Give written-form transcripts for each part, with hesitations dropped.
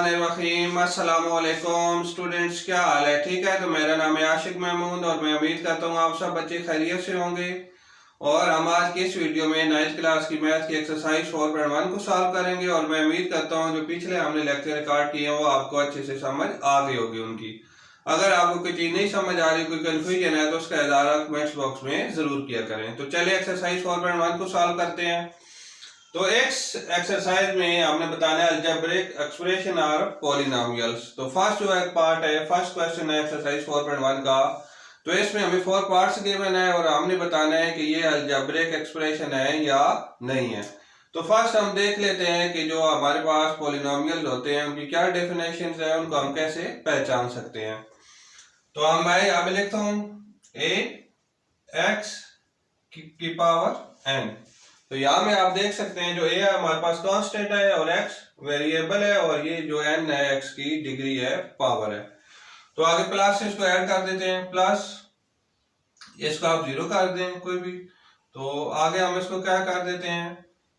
बिस्मिल्लाहिर्रहमानिर्रहीम। अस्सलामुअलैकुम स्टूडेंट्स, क्या हाल है? ठीक है। तो मेरा नाम है आशिक महमूद और मैं उम्मीद करता हूँ आप सब बच्चे खैरियत से होंगे। और हम आज की इस वीडियो में 9th क्लास की मैथ की एक्सरसाइज 4.1 को सॉल्व करेंगे। और मैं उम्मीद करता हूँ जो पिछले हमने लेक्चर रिकॉर्ड किए हैं वो आपको अच्छे से समझ आ गई होगी उनकी। अगर आपको कोई चीज़ नहीं समझ आ रही, कोई कन्फ्यूजन है, तो उसका इजारा कमेंट्स बॉक्स में ज़रूर किया करें। तो चलिए एक्सरसाइज 4.1 को सॉल्व करते हैं। तो एक्स एक्सरसाइज में हमने बताना है अलजेब्रिक एक्सप्रेशन और पॉलिनोमियल्स। तो फर्स्ट जो एक पार्ट है, फर्स्ट क्वेश्चन है एक्सरसाइज 4.1 का। तो इसमें हमें 4 पार्ट्स गिवन है और हमने बताना है कि ये अलजेब्रिक एक्सप्रेशन है या नहीं है। तो फर्स्ट हम देख लेते हैं कि जो हमारे पास पॉलिनोमियल्स होते हैं उनकी क्या डेफिनेशन है, उनको हम कैसे पहचान सकते हैं। तो मैं यहाँ पे लिखता हूँ ए एक्स की पावर एन। तो यहाँ में आप देख सकते हैं जो ए है हमारे पास कांस्टेंट है और एक्स वेरिएबल है, और ये जो एन है एक्स की डिग्री है, पावर है। तो आगे प्लस से इसको ऐड कर देते हैं, प्लस इसको आप जीरो कर दें कोई भी। तो आगे हम इसको क्या कर देते हैं,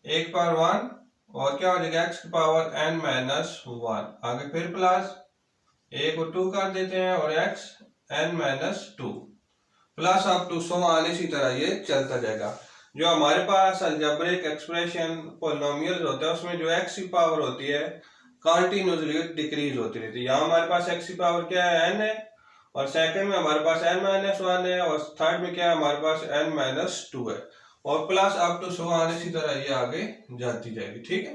एक पावर वन, और क्या हो जाएगा एक्स की पावर एन माइनस वन। आगे फिर प्लस ए को टू कर देते हैं और X N minus two, plus up to सो आने इसी तरह ये चलता जाएगा। जो हमारे पास अलजेब्रिक एक्सप्रेशन पॉलिनोमियल्स होता है उसमें जो एक्स की पावर होती है कंटिन्यूअसली डिक्रीज होती रहती है। यहाँ हमारे पास एक्स की पावर क्या है, एन है, और सेकंड में हमारे पास एन माइनस वन है, और थर्ड में क्या है हमारे पास एन माइनस टू है, और प्लस अप टू सो आने इसी तरह ये आगे जाती जाएगी। ठीक है,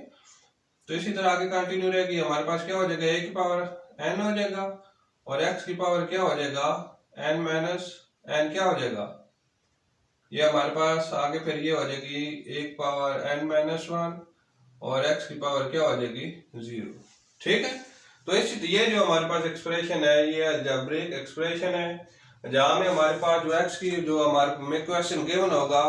तो इसी तरह आगे कंटिन्यू रहेगी। हमारे पास क्या हो जाएगा, ए की पावर एन हो जाएगा, और एक्स की पावर क्या हो जाएगा, एन माइनस एन क्या हो जाएगा, ये हमारे पास आगे फिर ये हो जाएगी एक पावर एन माइनस वन, और एक्स की पावर क्या हो जाएगी, जीरो। ठीक है, तो ये जो हमारे पास एक्सप्रेशन है ये अलजेब्रिक एक्सप्रेशन है, जहाँ में हमारे पास जो एक्स की जो हमारे में क्वेश्चन गिवन होगा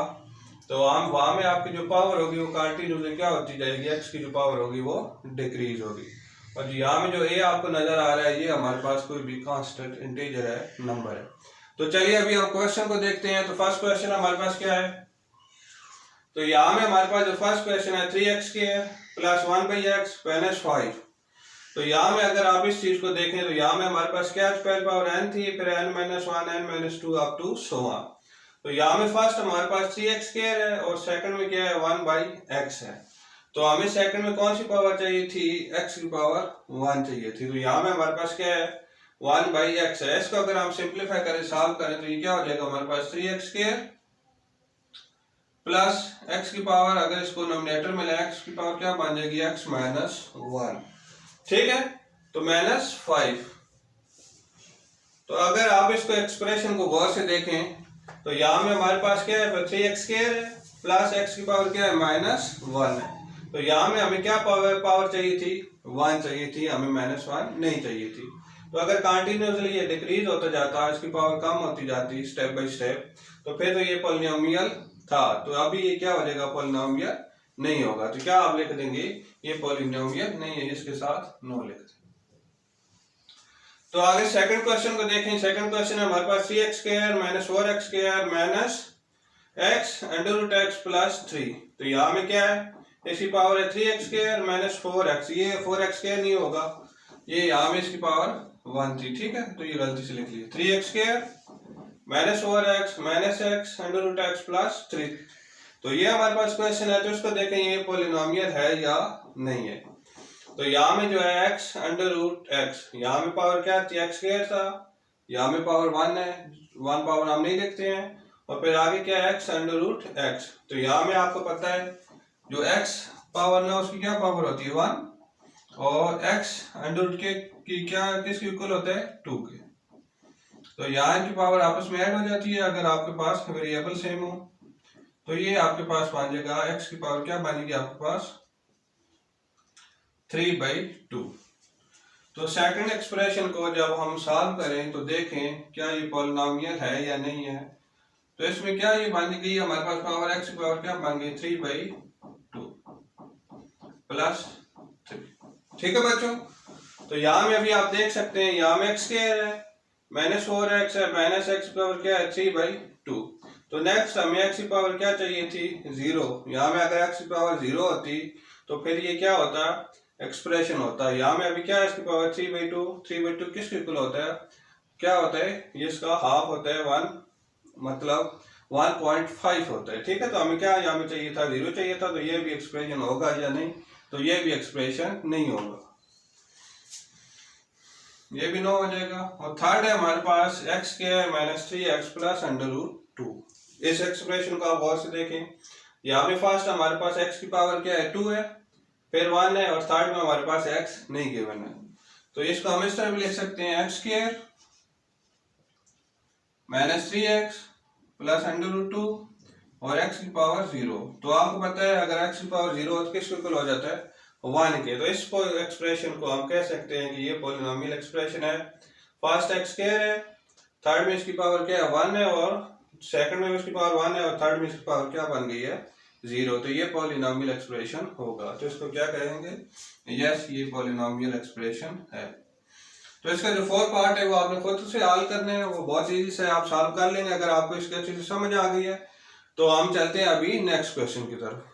तो हम वहां में आपकी जो पावर होगी वो कंटिन्यूअसली क्या होती जाएगी, एक्स की जो पावर होगी वो डिक्रीज होगी। और यहाँ में जो ए आपको नजर आ रहा है ये हमारे पास कोई भी कांस्टेंट इंटीजर है, नंबर है। तो चलिए अभी हम क्वेश्चन को देखते हैं। तो फर्स्ट क्वेश्चन हमारे पास क्या है, तो यहाँ में हमारे पास जो फर्स्ट क्वेश्चन है 3x के प्लस 1/x माइनस 5। तो यहाँ में अगर आप इस चीज को देखें तो यहाँ में हमारे पास क्या पहले पावर n थी, फिर n minus one N minus two up to so on. तो यहाँ में फर्स्ट हमारे पास 3x है और सेकंड में क्या है 1/x है। तो हमें सेकंड में कौन सी पावर चाहिए थी, x की पावर 1 चाहिए थी। तो यहाँ में हमारे पास क्या है 1/x है। इसको अगर हम सिंप्लीफाई करें, सॉल्व करें, तो ये क्या हो जाएगा हमारे पास 3x प्लस x की पावर, अगर इसको नोमिनेटर में ले x की पावर क्या बन जाएगी, x माइनस वन। ठीक है, तो माइनस 5। तो अगर आप इसको एक्सप्रेशन को गौर से देखें तो यहाँ में हमारे पास क्या है 3x है प्लस x की पावर क्या है माइनस वन है। तो यहाँ में हमें क्या पावर चाहिए थी, 1 चाहिए थी, हमें माइनस वन नहीं चाहिए थी। तो अगर कंटिन्यूअसली ये डिक्रीज होता जाता, इसकी पावर कम होती जाती स्टेप बाय स्टेप, तो फिर तो ये पॉलिनोमियल था। तो अभी ये क्या हो जाएगा, पॉलिनोमियल नहीं होगा। तो क्या आप लिख देंगे, ये पॉलिनोमियल नहीं है, इसके साथ नो लिख दें। तो आगे सेकंड क्वेश्चन को देखें। सेकंड क्वेश्चन है हमारे पास 3x² minus 4x² minus x under root x plus 3। तो यहाँ में क्या है, इसकी पावर है 3x² माइनस 4x, ये 4x² नहीं होगा, ये यहाँ में इसकी पावर 1 थी। ठीक है, तो ये गलती से लिख लिया 3x² minus 4x minus x under root x plus 3। तो ये हमारे पास क्वेश्चन है, तो इसको देखें ये पॉलिनोमियल है या नहीं है। तो यहाँ में जो है x अंडर रूट x, यहाँ में पावर क्या थी, x² था, यहाँ में पावर 1 है, 1 पावर हम नहीं देखते हैं, और फिर आगे क्या है x अंडर रूट x। तो यहाँ में आपको पता है जो x पावर ना उसकी क्या पावर होती है 1, और x अंडर रूट के की क्या किसके इक्वल होता है 2 के। तो यहाँ की पावर आपस में ऐड हो जाती है अगर आपके पास वेरिएबल सेम हो। तो ये आपके पास बन जाएगा x की पावर क्या बनेगी आपके पास 3/2। तो सेकंड एक्सप्रेशन को जब हम सॉल्व करें तो देखें क्या ये पॉलिनोमियल है या नहीं है। तो इसमें क्या ये बन गई हमारे पास पावर x की पावर क्या बन गई 3/2 प्लस 3। ठीक है बच्चों, तो यहाँ में अभी आप देख सकते हैं यहाँ में x है माइनस 4x है, माइनस x की पावर क्या है 3/2। तो नेक्स्ट हमें x की पावर क्या चाहिए थी 0। यहाँ में अगर x की पावर 0 होती तो फिर ये क्या होता, एक्सप्रेशन होता है। यहाँ में अभी क्या है, इसकी पावर 3/2, 3/2 किसके इक्वल होता है, क्या होता है, ये इसका हाफ होता है 1, मतलब 1.5 होता है। ठीक है, तो हमें क्या यहाँ में चाहिए था, 0 चाहिए था, तो ये भी एक्सप्रेशन होगा या नहीं, तो ये भी एक्सप्रेशन नहीं होगा, ये भी नो हो जाएगा। और थर्ड है हमारे पास एक्स के -3x प्लस √2। इस एक्सप्रेशन को आप गौर से देखें, यहाँ पे फर्स्ट हमारे पास x की पावर क्या है, 2 है, फिर 1 है, और थर्ड में हमारे पास x नहीं गिवन है। तो इसको हम इस तरह भी लिख सकते हैं, x² -3x प्लस √2 और x की पावर 0। तो आपको पता है अगर x की पावर 0 हो तो किसके इक्वल हो जाता है, 1 के। तो इस एक्सप्रेशन को हम कह सकते हैं कि ये पॉलिनोमियल एक्सप्रेशन है। फर्स्ट x² है, थर्ड में इसकी पावर क्या है, 1 है, और सेकंड में इसकी पावर 1 है, और थर्ड में इसकी पावर क्या बन गई है, 0। तो ये पॉलिनोमियल एक्सप्रेशन होगा। तो इसको क्या कहेंगे, यस, ये पॉलिनोमियल एक्सप्रेशन है। तो इसका जो फोर्थ पार्ट है वो आपने खुद से हल करने हैं, वो बहुत इजी से आप सॉल्व कर लेंगे अगर आपको इसके अच्छे से समझ आ गई है। तो हम चलते हैं अभी नेक्स्ट क्वेश्चन की तरफ।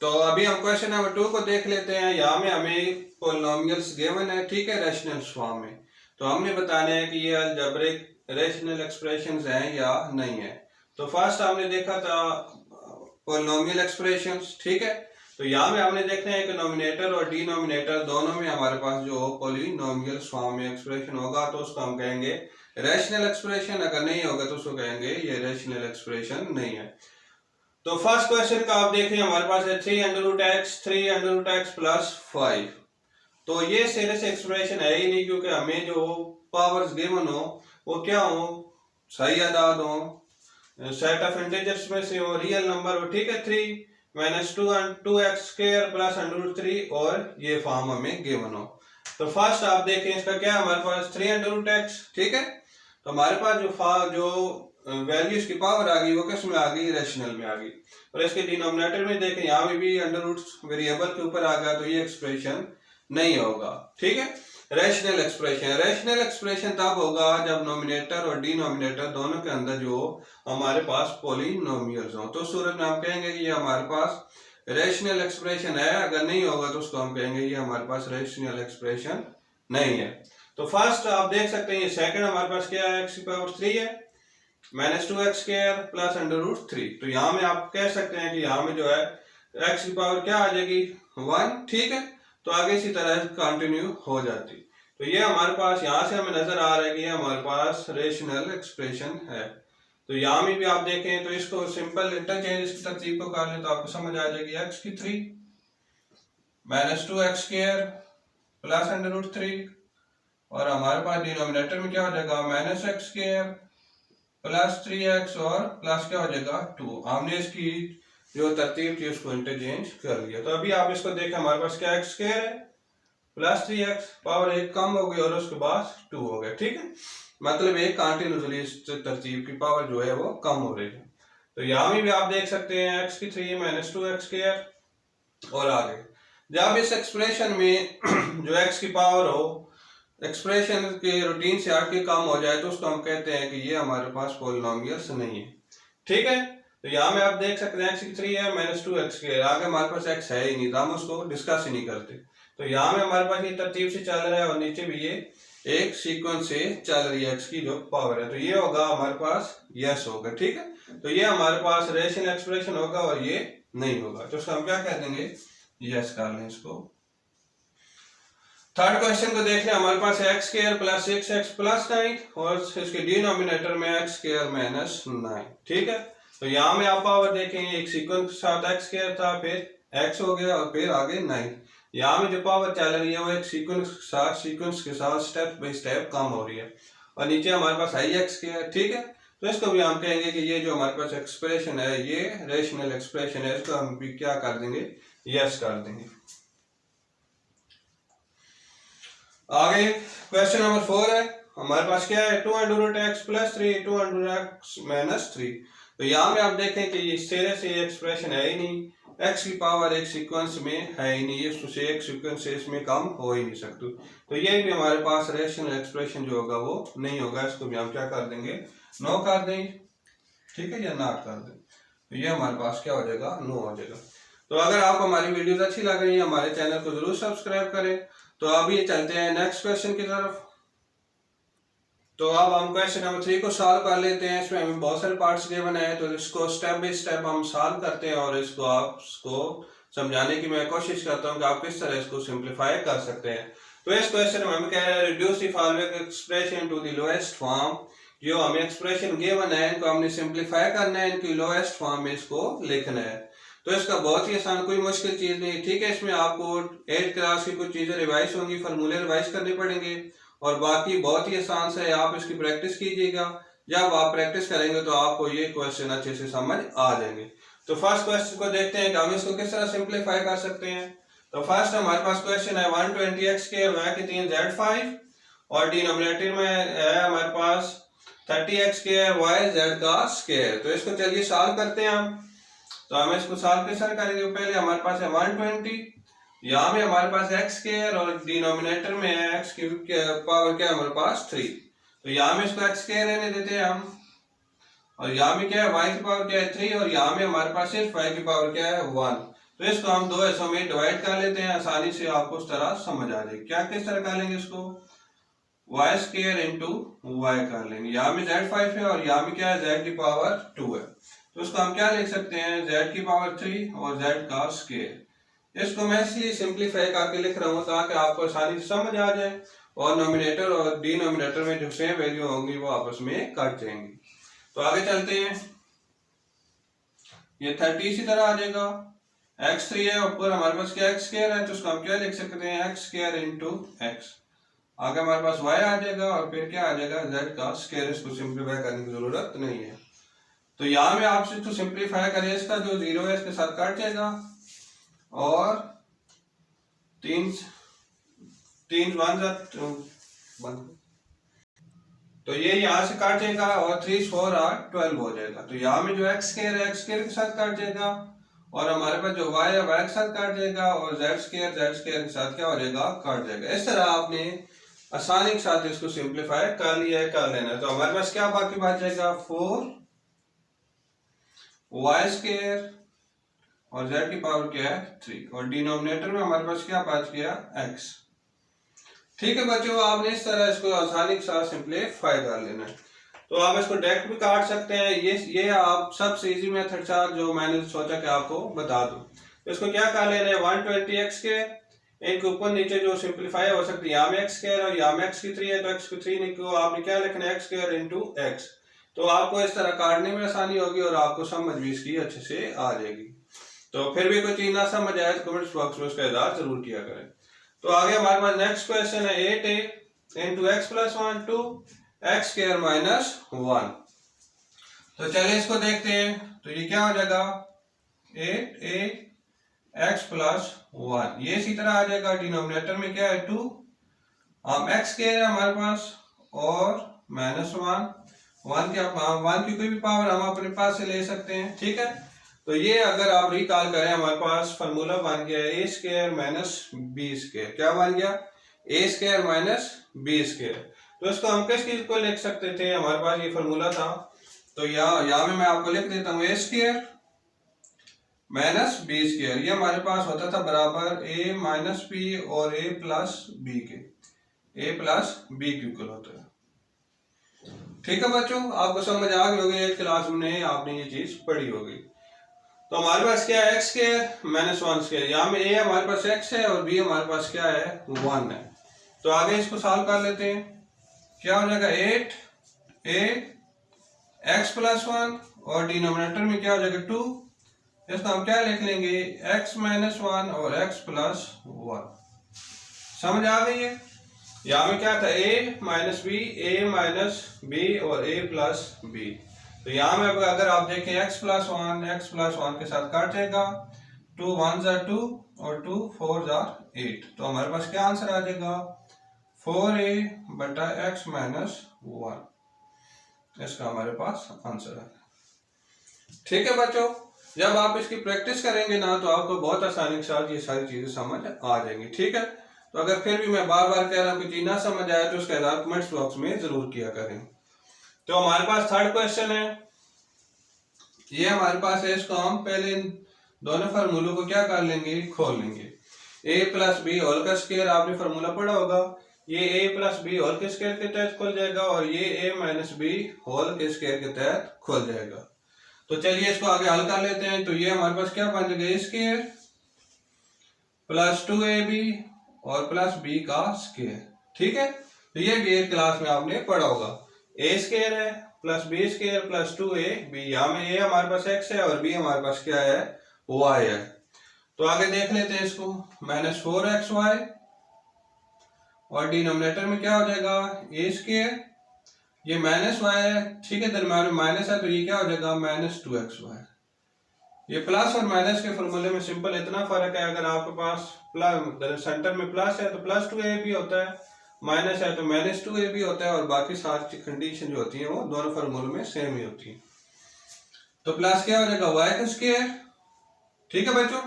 तो अभी हम क्वेश्चन नंबर 2 को देख लेते हैं। यहाँ में हमें पॉलिनोमियल्स गिवन है, ठीक है, रैशनल फॉर्म में। तो हमने बताना है कि ये अलजेब्रिक रैशनल एक्सप्रेशंस हैं या नहीं है। तो फर्स्ट हमने देखा था पॉलिनोमियल एक्सप्रेशंस, ठीक है। तो यहाँ में हमने देखना है कि नोमिनेटर और डिनोमिनेटर दोनों में हमारे पास जो पॉलिनोमियल फॉर्म में एक्सप्रेशन होगा तो उसको हम कहेंगे रैशनल एक्सप्रेशन। अगर नहीं होगा तो उसको कहेंगे ये रैशनल एक्सप्रेशन नहीं है। तो फर्स्ट क्वेश्चन का आप देखें, हमारे पास है 3√x प्लस 5। तो ये सीधे से एक्सप्रेशन है ही नहीं, क्योंकि हमें जो पावर्स गिवन हो वो क्या हो, सही आदाद हो, सेट ऑफ इंटीजर्स में से हो, रियल नंबर हो, ठीक है। 3 -2x² प्लस √3 और ये फॉर्म हमें गिवन हो। तो फर्स्ट आप देखें, इसका क्या है, हमारे पास 3√x, ठीक है। तो हमारे पास जो वैल्यूज की पावर आ गई वो किस में आ गई, रैशनल में आ गई। और इसके डिनोमिनेटर में देखें, यहाँ में भी अंडर रूट वेरिएबल के ऊपर आ गया, तो ये एक्सप्रेशन नहीं होगा, ठीक है। रैशनल एक्सप्रेशन तब होगा जब नोमिनेटर और डिनोमिनेटर दोनों के अंदर जो हमारे पास पॉलिनोमियल्स हो, तो उस सूरत में हम कहेंगे कि ये हमारे पास रैशनल एक्सप्रेशन है। अगर नहीं होगा तो उसको हम कहेंगे ये हमारे पास रैशनल एक्सप्रेशन नहीं है। तो फर्स्ट आप देख सकते हैं, सेकंड हमारे पास क्या है, x की पावर 3 है, -2x² प्लस √3। तो यहाँ में आप कह सकते हैं कि यहाँ में जो है x की पावर क्या आ जाएगी, 1, ठीक है। तो आगे इसी तरह कंटिन्यू हो जाती। तो ये हमारे पास यहाँ से हमें नजर आ रहा है कि हमारे पास रेशनल एक्सप्रेशन है। तो यहाँ में भी आप देखें तो इसको सिंपल इंटरचेंज इसकी तरतीब को कर लें तो आपको समझ आ जाएगी, x की 3 -2x² प्लस √3 और हमारे पास डिनोमिनेटर में क्या हो जाएगा, -x² प्लस 3x और प्लस क्या हो जाएगा 2। हमने इसकी जो तरतीब थी उसको इंटरचेंज कर लिया। तो अभी आप इसको देखें, हमारे पास क्या x² है प्लस 3x, पावर 1 कम हो गई और उसके बाद 2 हो गया, ठीक है। मतलब एक कंटिन्यूसली इस तरतीब की पावर जो है वो कम हो रही है। तो यहाँ में भी आप देख सकते हैं x की 3 -2x²। और आगे जब इस एक्सप्रेशन में जो x की पावर हो एक्सप्रेशन के रूटीन से हट के कम हो जाए तो उसको हम कहते हैं कि ये हमारे पास पॉलिनोमियल्स नहीं है, ठीक है। तो यहाँ में आप देख सकते हैं x की 3 है -2x², आगे हमारे पास x है ही नहीं, तो हम उसको डिस्कस ही नहीं करते। तो यहाँ में हमारे पास ये तरतीब से चल रहा है और नीचे भी ये एक सीक्वेंस से चल रही है x की जो पावर है, तो ये होगा हमारे पास यस होगा, ठीक है। तो ये हमारे पास रेशनल एक्सप्रेशन होगा और ये नहीं होगा, तो उसको हम क्या कह देंगे, यस कर लें इसको। थर्ड क्वेश्चन को देख लें, हमारे पास x² प्लस 6x प्लस 9 और इसके डिनोमिनेटर में x² -9, ठीक है। तो यहाँ में आप पावर देखेंगे, एक सीक्वेंस के साथ x² था, फिर x हो गया और फिर आगे 9। यहाँ में जो पावर चल रही है वो एक सीक्वेंस के साथ स्टेप बाय स्टेप कम हो रही है और नीचे हमारे पास आई x², ठीक है। तो इसको भी हम कहेंगे कि ये जो हमारे पास एक्सप्रेशन है ये रेशनल एक्सप्रेशन है, इसको हम भी क्या कर देंगे, यस कर देंगे। आगे क्वेश्चन नंबर 4 है, हमारे पास क्या है 2√x प्लस 3 2√x -3। तो यहाँ में आप देखें कि इस तरह से एक्सप्रेशन है ही नहीं, x की पावर एक सीक्वेंस में है ही नहीं, इससे एक सीक्वेंस से इसमें कम हो ही नहीं सकती। तो ये भी हमारे पास रेशनल एक्सप्रेशन जो होगा वो नहीं होगा, इसको भी हम क्या कर देंगे, नो कर देंगे, ठीक है, या ना कर दें। तो ये हमारे पास क्या हो जाएगा, नो हो जाएगा। तो अगर आपको हमारी वीडियोस अच्छी लग रही है हमारे चैनल को जरूर सब्सक्राइब करें। तो अभी चलते हैं नेक्स्ट क्वेश्चन की तरफ। तो अब हम क्वेश्चन नंबर 3 को सॉल्व कर लेते हैं। इसमें हमें बहुत सारे पार्ट्स गिवन है, तो इसको स्टेप बाय स्टेप हम सॉल्व करते हैं और इसको आपको समझाने की मैं कोशिश करता हूं कि आप किस तरह इसको सिंप्लीफाई कर सकते हैं। तो इस क्वेश्चन में हमें कह रहा है reduce the following expression to the lowest form. जो हमें एक्सप्रेशन गिवन है इनको हमने सिंप्लीफाई करना है, इनकी लोएस्ट फॉर्म में इसको लिखना है। तो इसका बहुत ही आसान, कोई मुश्किल चीज नहीं, ठीक है। इसमें आपको 8th क्लास की कुछ चीजें रिवाइज होंगी, फार्मूले रिवाइज करने पड़ेंगे और बाकी बहुत ही आसान से आप इसकी प्रैक्टिस कीजिएगा। जब आप प्रैक्टिस करेंगे तो आपको ये क्वेश्चन अच्छे से समझ आ जाएंगे। तो फर्स्ट क्वेश्चन को देखते हैं कि हम इसको किस तरह सिंप्लीफाई कर सकते हैं। तो फर्स्ट हमारे पास क्वेश्चन है 120x के y के 3 z5 और डिनोमिनेटर में है हमारे पास 30x के y z का स्क्वायर। तो इसको चलिए सॉल्व करते हैं हम। तो हम इसको सॉल्व किस तरह करेंगे, पहले हमारे पास है 120, यहाँ में हमारे पास x स्क्वायर और डिनोमिनेटर में है x की पावर क्या है हमारे पास 3। तो यहाँ में इसको x स्क्वायर रहने देते हैं हम, और यहाँ में क्या है y की पावर क्या है 3 और यहाँ में हमारे पास सिर्फ y की पावर क्या है 1। तो इसको हम दो हिस्सों में डिवाइड कर लेते हैं, आसानी से आपको उस तरह समझ आ जाएगी। क्या किस तरह कर लेंगे इसको, y स्क्वायर इंटू y कर लेंगे। यहाँ में z5 है और यहाँ में क्या है z की पावर 2 है। तो उसको हम क्या लिख सकते हैं z की पावर 3 और z का स्क्वायर। इसको मैं इसलिए सिंप्लीफाई करके लिख रहा हूँ ताकि आपको आसानी से समझ आ जाए और नोमिनेटर और डिनोमिनेटर में जो सेम वैल्यू होंगी वो आपस में कट जाएंगी। तो आगे चलते हैं, ये 30 इसी तरह आ जाएगा, x3 है ऊपर हमारे पास क्या x स्क्वायर है, तो उसको हम क्या लिख सकते हैं x स्क्वायर इंटू x। आगे हमारे पास y आ जाएगा और फिर क्या आ जाएगा z का स्क्वायर। इसको सिंप्लीफाई करने की जरूरत नहीं है। तो यहाँ में आप इसको सिंप्लीफाई करें, इसका जो 0 है इसके साथ कट जाएगा और 3 1 तो ये यहाँ से काट जाएगा और 3 4 8 12 हो जाएगा। तो यहाँ में जो x स्क्वायर है x स्क्वायर के साथ काट जाएगा और हमारे पास जो y है y के साथ काट जाएगा और z स्क्वायर के साथ क्या हो जाएगा, काट जाएगा। इस तरह आपने आसानी के साथ इसको सिंप्लीफाई कर लिया है, कर लेना है। तो हमारे पास क्या बाकी बच जाएगा 4 y स्क्वायर और z की पावर क्या है 3 और डिनोमिनेटर में हमारे पास क्या बच गया x। ठीक है बच्चों, आपने इस तरह इसको आसानी के साथ सिंप्लीफाई कर लेना है। तो आप इसको डायरेक्ट भी काट सकते हैं, ये आप सबसे इजी मेथड था जो मैंने सोचा कि आपको बता दूं। तो इसको क्या कर लेना है 120x के एक ऊपर नीचे जो सिंप्लीफाई हो सकती है, यहाँ में x स्क्वायर और यहाँ में x की 3 है, तो x की 3 को आपने क्या लिखना है x स्क्वायर इंटू x। तो आपको इस तरह काटने में आसानी होगी और आपको समझ भी इसकी अच्छे से आ जाएगी। तो फिर भी कोई चीज ना समझ आए तो कमेंट्स बॉक्स में उसका इज़हार जरूर किया करें। तो आगे हमारे पास नेक्स्ट क्वेश्चन है 8a into X plus 1 two X square minus 1। तो चलिए इसको देखते हैं। तो ये क्या हो जाएगा 8a एक्स प्लस 1, ये इसी तरह आ जाएगा। डिनोमिनेटर में क्या है 2, हम एक्स स्क्वायर है हमारे पास और माइनस 1 की कोई भी पावर हम अपने पास से ले सकते हैं, ठीक है। तो ये अगर आप रिकॉल करें हमारे पास फार्मूला बन गया ए स्क्वायर माइनस बी स्क्वायर। क्या बन गया ए स्क्वायर माइनस बी स्क्वायर। तो इसको हम किस चीज को लिख सकते थे, हमारे पास ये फार्मूला था। तो यहाँ में मैं आपको लिख देता हूँ ए स्क्वायर माइनस बी स्क्वायर। ये हमारे पास होता था बराबर ए माइनस बी और ए प्लस बी के, ए प्लस बी के इक्वल होता है। ठीक है बच्चों, आपको समझ आ गई होगी, एक क्लास में आपने ये चीज पढ़ी होगी। तो हमारे पास क्या है एक्स स्क्वायर माइनस 1 स्क्वायर, यहाँ में ए हमारे पास x है और b हमारे पास क्या है 1 है। तो आगे इसको सॉल्व कर लेते हैं। क्या हो जाएगा 8a x प्लस 1 और डिनोमिनेटर में क्या हो जाएगा 2। इसको हम क्या लिख लेंगे x माइनस 1 और x प्लस 1। समझ आ गई है। यहाँ में क्या था a minus B, a minus B और a प्लस बी। तो यहाँ में अगर आप देखें x प्लस 1 के साथ काट जाएगा, 2 1 जार 2 और 2 4 जार 8। तो हमारे पास क्या आंसर आ जाएगा 4a बटा x माइनस 1। इसका हमारे पास आंसर है। ठीक है बच्चों, जब आप इसकी प्रैक्टिस करेंगे ना तो आपको बहुत आसानी के साथ ये सारी चीजें समझ आ जाएंगी। ठीक है, तो अगर फिर भी मैं बार बार कह रहा हूँ कि चीज ना समझ आया तो उसका इज़हार कमेंट्स बॉक्स में जरूर किया करें। तो हमारे पास थर्ड क्वेश्चन है, ये हमारे पास है। इसको हम पहले दोनों फार्मूलों को क्या कर लेंगे, खोल लेंगे। ए प्लस बी होल का स्क्वायर आपने फार्मूला पढ़ा होगा, ये ए प्लस बी होल के स्क्वायर के तहत खुल जाएगा और ये ए माइनस बी होल के स्क्वायर के तहत खुल जाएगा। तो चलिए इसको आगे हल कर लेते हैं। तो ये हमारे पास क्या बन जाएगा, ए स्क्वायर प्लस 2ab और प्लस बी का स्क्वायर। ठीक है, तो ये भी एक क्लास में आपने पढ़ा होगा। ए स्क्वायर है plus B square plus 2ab, यहाँ में ए हमारे पास x है और बी हमारे पास क्या है, y है। तो आगे देख लेते हैं इसको, -4xy और डिनोमिनेटर में क्या हो जाएगा, ए स्क्वायर, ये -y है, ठीक है, दरम्यान में माइनस है तो ये क्या हो जाएगा, -2xy। ये प्लस और माइनस के फॉर्मूले में सिंपल इतना फर्क है, अगर आपके पास प्लस सेंटर में प्लस है तो +2ab होता है, माइनस है तो -2ab होता है, और बाकी सारी कंडीशन जो होती है वो दोनों फॉर्मूले में सेम ही होती है। तो प्लस क्या हो जाएगा, y का स्क्वायर। ठीक है बच्चों,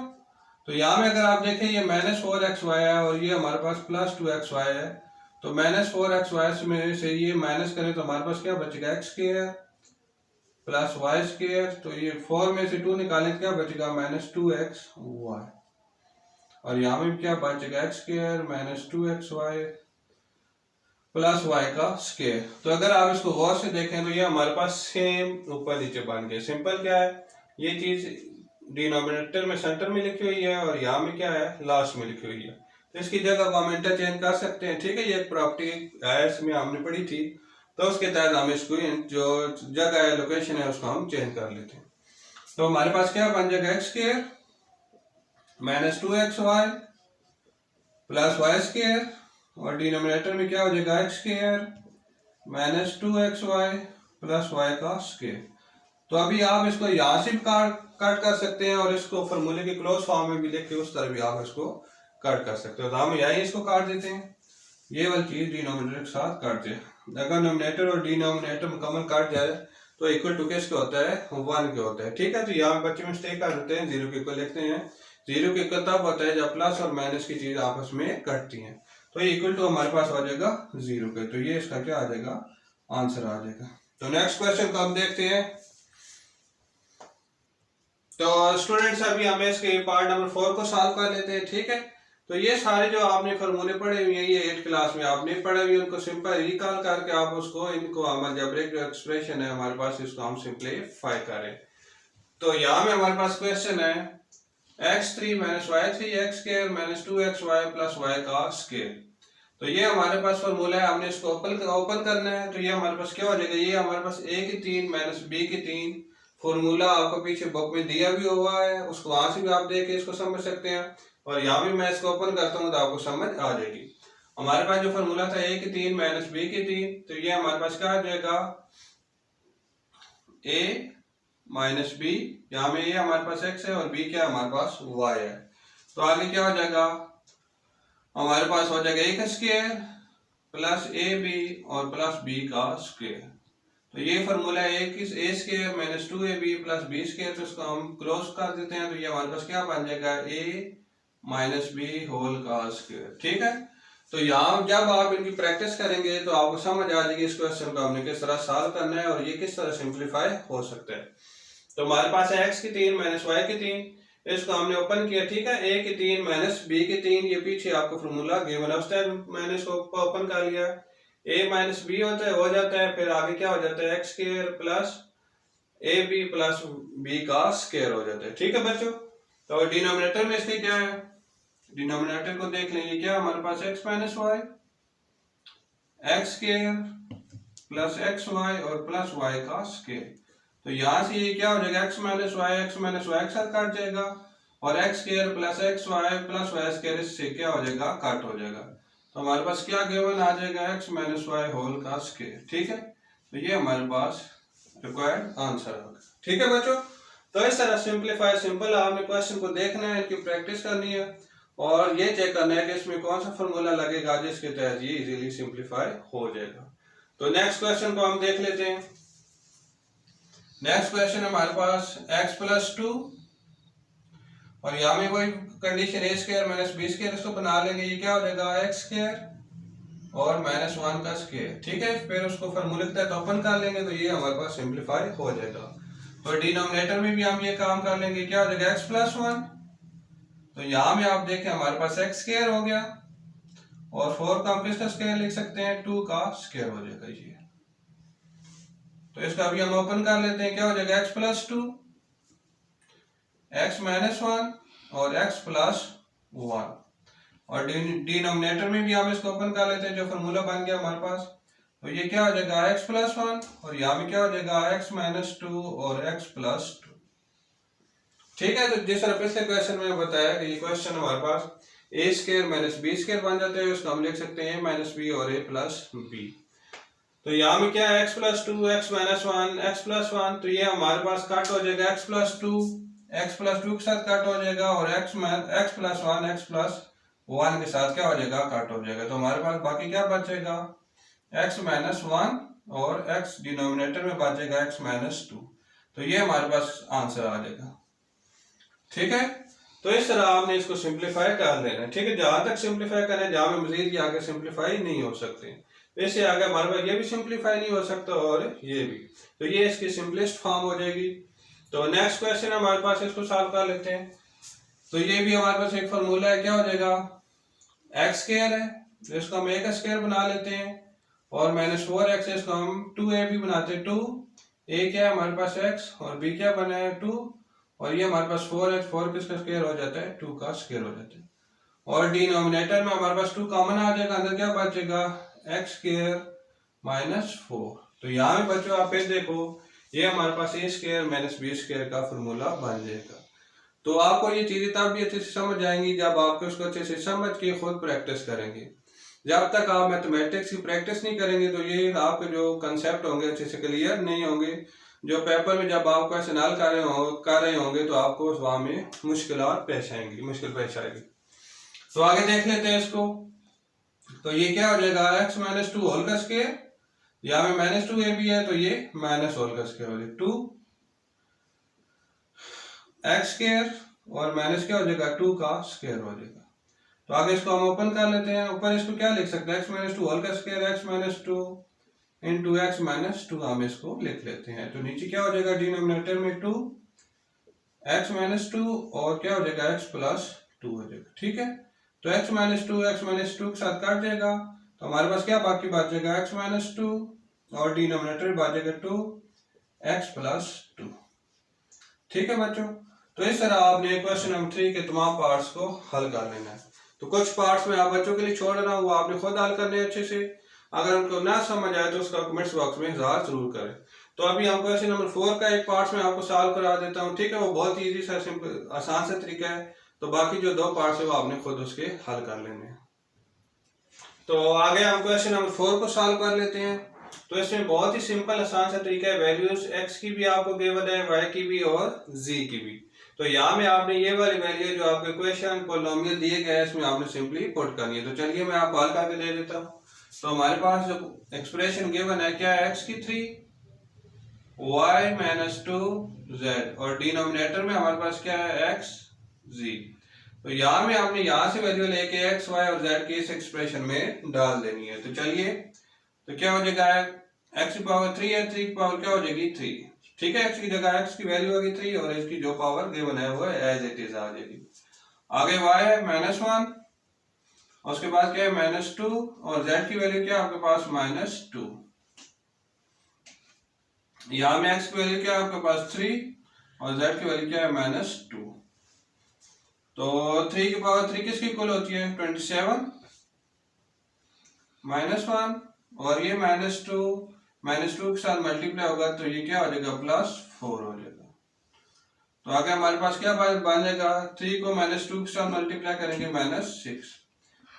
तो यहाँ में अगर आप देखें ये -4xy है और ये हमारे पास +2xy है, तो -4xy में से ये माइनस करें तो हमारे पास क्या बचेगा, x square plus y square. तो ये 4 में से 2 निकालें तो क्या बचेगा, -2xy, और यहाँ में क्या बचेगा, x square -2xy plus y का स्क्वायर। तो अगर आप इसको गौर से देखें तो ये हमारे पास सेम ऊपर नीचे बन गए। सिंपल क्या है, ये चीज डिनोमिनेटर में सेंटर में लिखी हुई है और यहाँ में क्या है, लास्ट में लिखी हुई है, तो इसकी जगह को हम इंटरचेंज कर सकते हैं। ठीक है, ये एक प्रॉपर्टी है, इसमें हमने पढ़ी थी, तो उसके तहत हम इसको जो जगह है, लोकेशन है, उसको हम चेंज कर लेते हैं। तो हमारे पास क्या बन जाएगा, x square -2xy plus y square, और डिनोमिनेटर में क्या हो जाएगा, x square -2xy plus y का स्क्वायर। तो अभी आप इसको यहाँ से कट कर सकते हैं और इसको फॉर्मूले के क्लोज फॉर्म में भी लिख के उस तरह भी आप इसको कट कर सकते हो। तो हम यही इसको काट देते हैं, ये वाली चीज डिनोमिनेटर के साथ काट जाए। अगर नोमिनेटर और डिनोमिनेटर मुकम्मल काट जाए तो इक्वल टू किसके होता है, 1 के होता है। ठीक है, तो यहाँ बच्चे मिस्टेक कर देते हैं, 0 के इक्वल लिखते हैं। 0 के इक्वल तब होता है जब प्लस और माइनस की चीज आपस में कटती हैं। तो ये इक्वल टू हमारे पास आ जाएगा 0 के, तो ये इसका क्या आ जाएगा, आंसर आ जाएगा। तो नेक्स्ट क्वेश्चन को हम देखते हैं। तो स्टूडेंट्स अभी हमें इसके पार्ट नंबर 4 को सॉल्व कर लेते हैं। ठीक है, तो ये सारे जो आपने फार्मूले पढ़े हुए हैं, ये 8th क्लास में आपने पढ़े हुए, उनको सिंपल रिकॉल करके आप उसको, इनको हम अलजेब्रिक जो एक्सप्रेशन है हमारे पास, इसको हम सिंप्लीफाई करें। तो यहाँ में हमारे पास क्वेश्चन है x3 - y3 x square -2xy plus y का स्क्वायर। तो ये हमारे पास फॉर्मूला है, हमने इसको ओपन करना है। तो ये हमारे पास क्या हो जाएगा, ये हमारे पास a की 3 b की 3 फॉर्मूला आपको पीछे बुक में दिया भी हुआ है, उसको वहां से भी आप देख के इसको समझ सकते हैं, और यहाँ भी मैं इसको ओपन करता हूँ तो आपको समझ आ जाएगी। हमारे पास जो फॉर्मूला था a की 3 b की 3, तो ये हमारे पास क्या आ जाएगा, a माइनस b, यहाँ में a हमारे पास x है और b क्या हमारे पास y है। तो आगे क्या हो जाएगा, हमारे पास हो जाएगा a का स्क्वायर प्लस ab और प्लस b का स्क्वायर। तो ये फॉर्मूला है a square -2ab plus b square, तो इसको हम क्रॉस कर देते हैं, तो ये हमारे पास क्या बन जाएगा, a माइनस b होल का स्क्वायर। ठीक है, तो यहाँ जब आप इनकी प्रैक्टिस करेंगे तो आपको समझ आ जाएगी इस क्वेश्चन को हमने किस तरह सॉल्व करना है और ये किस तरह सिंप्लीफाई हो सकता है। तो हमारे पास है x की 3 y की 3, इसको हमने ओपन किया। ठीक है, a की 3 b की 3, ये पीछे आपको फॉर्मूला गिवन है, उस टाइम मैंने इसको ओपन कर लिया। a माइनस b होता है, हो जाता है, फिर आगे क्या हो जाता है, x square plus ab plus b का स्क्वायर हो जाता है। ठीक है बच्चों, तो डिनोमिनेटर में इसके क्या है, डिनोमिनेटर को देख लेंगे, क्या हमारे पास x minus Y, x square plus xy और प्लस y का स्क्वायर। तो यहाँ से ये क्या हो जाएगा, x माइनस वाई के साथ काट जाएगा, और x square plus xy plus y square इससे क्या हो जाएगा, काट हो जाएगा। तो हमारे पास क्या गिवन आ जाएगा, x माइनस वाई होल का स्क्वायर। ठीक है, तो ये हमारे पास रिक्वायर्ड आंसर होगा। ठीक है बच्चों, तो इस तरह सिंपलीफाई, सिंपल आपने क्वेश्चन को देखना है, इनकी प्रैक्टिस करनी है और ये चेक करना है कि इसमें कौन सा फॉर्मूला लगेगा जिसके तहत ये इजीली सिंपलीफाई हो जाएगा। तो नेक्स्ट क्वेश्चन को हम देख लेते हैं। नेक्स्ट क्वेश्चन हमारे पास x प्लस 2, और यहाँ में वही condition a square minus b square, इसको बना लेंगे, ये क्या हो जाएगा, x स्क्वायर और -1 का स्क्वायर। ठीक है, फिर उसको फॉर्मूले के तहत ओपन कर लेंगे तो ये हमारे पास सिंपलीफाई हो जाएगा। तो डिनोमिनेटर में भी हम ये काम कर लेंगे, क्या हो जाएगा x प्लस 1। तो यहाँ में आप देखें हमारे पास x स्क्वायर हो गया, और 4 का हम किसका स्क्वायर लिख सकते हैं, 2 का स्क्वायर हो जाएगा ये। तो इसका अभी हम ओपन कर लेते हैं, क्या हो जाएगा x प्लस 2, x माइनस 1 और x प्लस 1। और डिनोमिनेटर में भी हम इसको ओपन कर लेते हैं, जो फार्मूला बन गया हमारे पास। तो ये क्या हो जाएगा x प्लस 1, और यहाँ में क्या हो जाएगा x माइनस 2 और x प्लस 2। ठीक है, तो जिस तरह पिछले क्वेश्चन में बताया कि ये क्वेश्चन हमारे पास ए स्क्वायर माइनस बी स्क्वायर बन जाते हैं, उसको हम लिख सकते हैं a माइनस बी और a प्लस बी। तो यहाँ में क्या है x plus 2, x minus 1, x plus 1, तो ये हमारे पास कट हो जाएगा x प्लस 2, x प्लस 2 के साथ कट हो जाएगा, और x प्लस 1 x प्लस 1 के साथ क्या हो जाएगा, कट हो जाएगा। तो हमारे पास बाकी क्या बचेगा, x माइनस 1 और x डिनोमिनेटर में बचेगा x माइनस 2। तो ये हमारे पास आंसर आ जाएगा। ठीक है, तो इस तरह आपने इसको सिंप्लीफाई कर लेना है। ठीक है, जहां तक सिंप्लीफाई करें, जहां में मजीद ये आगे सिंप्लीफाई नहीं हो सकते, इससे आगे हमारे पास ये भी सिंप्लीफाई नहीं हो सकता और ये भी। तो ये इसकी सिंपलेस्ट फॉर्म हो जाएगी। तो नेक्स्ट क्वेश्चन हमारे पास, इसको सॉल्व कर लेते हैं। तो ये भी हमारे पास एक फॉर्मूला है, क्या हो जाएगा एक्स स्क्वायर है, इसको हम ए का स्क्वायर बना लेते हैं, और माइनस 4x, इसको हम 2a भी बनाते हैं। 2a क्या है हमारे पास x, और b क्या बना है 2, और ये हमारे पास 4 है, 4 किसका स्क्वायर हो जाता है, 2 का स्क्वायर हो जाता है। और डिनोमिनेटर में हमारे पास 2 कॉमन आ जाएगा, अंदर क्या बचेगा x स्क्वायर माइनस 4। तो यहाँ में बच्चों आप फिर देखो, ये हमारे पास a square minus b square का फॉर्मूला बन जाएगा। तो आपको ये चीजें तब भी अच्छे से समझ आएंगी जब आप उसको अच्छे से समझ के खुद प्रैक्टिस करेंगे। जब तक आप मैथमेटिक्स की प्रैक्टिस नहीं करेंगे तो ये आपके जो कंसेप्ट होंगे अच्छे से क्लियर नहीं होंगे। जो पेपर में जब आप क्वेश्चन हल कर रहे होंगे तो आपको वहां में मुश्किल पेश आएगी। तो आगे देख लेते हैं इसको। तो ये क्या हो जाएगा x माइनस 2 होल का स्क्वायर, यहाँ में माइनस 2a भी है, तो ये माइनस होल का स्क्वायर हो जाएगा 2 x स्क्वायर, और माइनस क्या हो जाएगा 2 का स्क्वायर हो जाएगा। तो आगे इसको हम ओपन कर लेते हैं। ऊपर इसको क्या लिख सकते हैं, x माइनस 2 होल का square, x minus 2 into x minus 2 हम इसको लिख लेते हैं। तो नीचे क्या हो जाएगा डिनोमिनेटर में 2 x माइनस 2, और क्या हो जाएगा x प्लस 2 हो जाएगा। ठीक है, तो x माइनस 2 के साथ काट जाएगा, तो हमारे पास क्या बाकी बचेगा x माइनस 2, और डिनोमिनेटर बचेगा 2 x प्लस 2। ठीक है बच्चों, तो इस तरह आपने क्वेश्चन नंबर 3 के तमाम पार्ट्स को हल कर लेना है। तो कुछ पार्ट्स में आप बच्चों के लिए छोड़ रहा हूँ, वो आपने खुद हल करने अच्छे से। अगर उनको ना समझ आए तो उसका कमेंट्स बॉक्स में इज़हार जरूर करें। तो अभी हम क्वेश्चन नंबर 4 का एक पार्ट्स में आपको सॉल्व करा देता हूँ। ठीक है, वो बहुत ईजी सा सिंपल आसान सा तरीका है। तो बाकी जो 2 पार्ट्स है वो आपने खुद उसके हल कर लेने हैं। तो आगे हम क्वेश्चन नंबर 4 को सॉल्व कर लेते हैं। तो इसमें बहुत ही सिंपल आसान सा तरीका है। वैल्यूज x की भी आपको गिवन है, y की भी और z की भी। तो यहाँ में आपने ये वाली वैल्यू जो आपके क्वेश्चन पॉलिनोमियल दिए गए हैं इसमें आपने सिंपली पुट करनी है। तो चलिए मैं आपको हल करके दे देता हूँ। तो हमारे पास जो एक्सप्रेशन गिवन है क्या है, x की 3 y माइनस 2 z, और डिनोमिनेटर में हमारे पास क्या है x z। तो यहाँ में आपने यहाँ से वैल्यू लेके x y और z की इस एक्सप्रेशन में डाल देनी है। तो चलिए, तो क्या हो जाएगा x की पावर 3 है, 3 की पावर क्या हो जाएगी 3। ठीक है, x की जगह x की वैल्यू होगी 3, और इसकी जो पावर गिवन है वो एज इट इज आ जाएगी। आगे y है माइनस 1, और उसके बाद क्या है माइनस 2, और z की वैल्यू क्या है आपके पास माइनस 2। यहाँ में x की वैल्यू क्या है आपके पास 3, और z की वैल्यू क्या है माइनस 2। तो 3 की पावर 3 किसकी इक्वल होती है 27 माइनस 1, और ये माइनस 2 के साथ मल्टीप्लाई होगा तो ये क्या हो जाएगा प्लस 4 हो जाएगा। तो आगे हमारे पास क्या बन जाएगा, 3 को माइनस 2 के साथ मल्टीप्लाई करेंगे माइनस 6,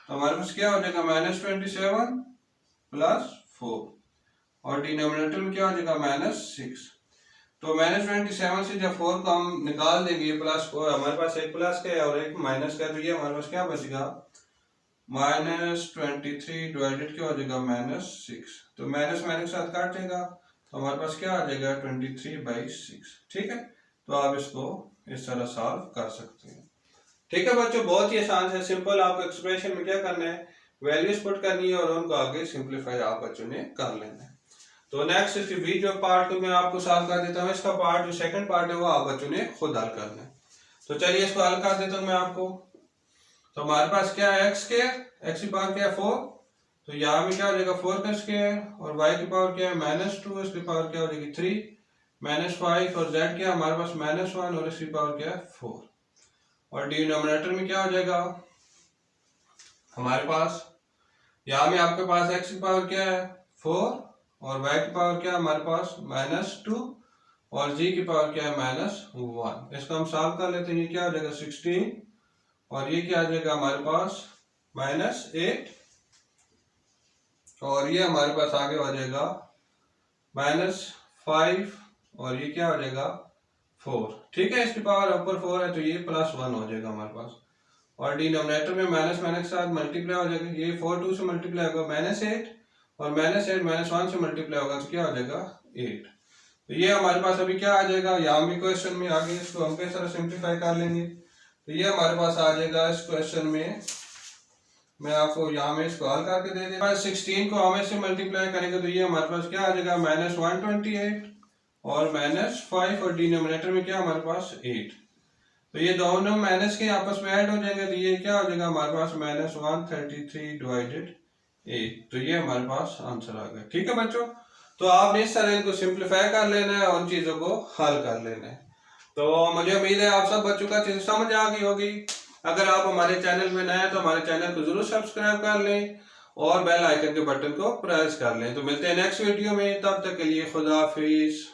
तो हमारे पास क्या हो जाएगा माइनस 27 प्लस 4, और डिनोमिनेटर में क्या हो जाएगा माइनस 6। तो माइनस 27 से जब 4 को हम निकाल देंगे प्लस 4, हमारे पास एक प्लस का है और एक माइनस का, तो ये हमारे पास क्या बचेगा माइनस 23 डिवाइडेड क्या हो जाएगा माइनस 6। तो माइनस माइनस साथ काट जाएगा, तो हमारे पास क्या आ जाएगा 23/6। ठीक है, तो आप इसको इस तरह सॉल्व कर सकते हैं। ठीक है बच्चों, बहुत ही आसान है, सिंपल। आपको एक्सप्रेशन में क्या करना है, वैल्यूज पुट करनी है और उनको आगे सिंप्लीफाई आप बच्चों ने कर लेना है। तो नेक्स्ट इसकी बीच जो पार्ट को मैं आपको सॉल्व कर देता हूँ, इसका पार्ट जो सेकंड पार्ट है वो आप बच्चों ने खुद हल करना है। तो चलिए इसको हल कर देता हूँ मैं आपको। तो हमारे पास क्या है, एक्स स्क्वायर, एक्स की पावर क्या है 4, तो यहाँ में क्या हो जाएगा 4 का स्क्वायर, और वाई की पावर क्या है -2, इसकी पावर क्या हो जाएगी 3, -5, और जेड क्या है हमारे पास -1, और इसकी पावर क्या है 4, और डिनोमिनेटर में क्या हो जाएगा हमारे पास, यहाँ में आपके पास एक्स की पावर क्या है 4, और वाई की पावर क्या है हमारे पास -2, और जी की पावर क्या है -1। इसको हम सॉल्व कर लेते हैं, ये क्या हो जाएगा 16, और ये क्या आ जाएगा हमारे पास -8, और ये हमारे पास आगे हो जाएगा -5, और ये क्या हो जाएगा 4। ठीक है, इसकी पावर ऊपर 4 है तो ये +1 हो जाएगा हमारे पास, और डिनोमिनेटर में माइनस माइनस के साथ मल्टीप्लाई हो जाएगा, ये 4 2 से मल्टीप्लाई होगा -8, और -8 -1 से मल्टीप्लाई होगा तो क्या हो जाएगा 8। तो ये हमारे पास अभी क्या आ जाएगा, यहाँ भी क्वेश्चन में आगे इसको हम किस तरह सिंप्लीफाई कर लेंगे। तो ये हमारे पास आ जाएगा इस क्वेश्चन में, मैं आपको यहाँ में इसको हल करके दे देता हूँ। 16 को हम इससे मल्टीप्लाई करेंगे तो ये हमारे पास क्या आ जाएगा -128, और -5, और डिनोमिनेटर में क्या हमारे पास 8। तो ये दोनों माइनस के आपस में ऐड हो जाएंगे तो ये क्या हो जाएगा हमारे पास -133/8। तो ये हमारे पास आंसर आ गया। ठीक है बच्चों, तो आपने इस तरह इनको सिंप्लीफाई कर लेना है और उन चीजों को हल कर लेना है। तो मुझे उम्मीद है आप सब बच्चों का चीज समझ आ गई होगी। अगर आप हमारे चैनल में नए हैं तो हमारे चैनल को जरूर सब्सक्राइब कर लें और बेल आइकन के बटन को प्रेस कर लें। तो मिलते हैं नेक्स्ट वीडियो में, तब तक के लिए खुदा हाफिज।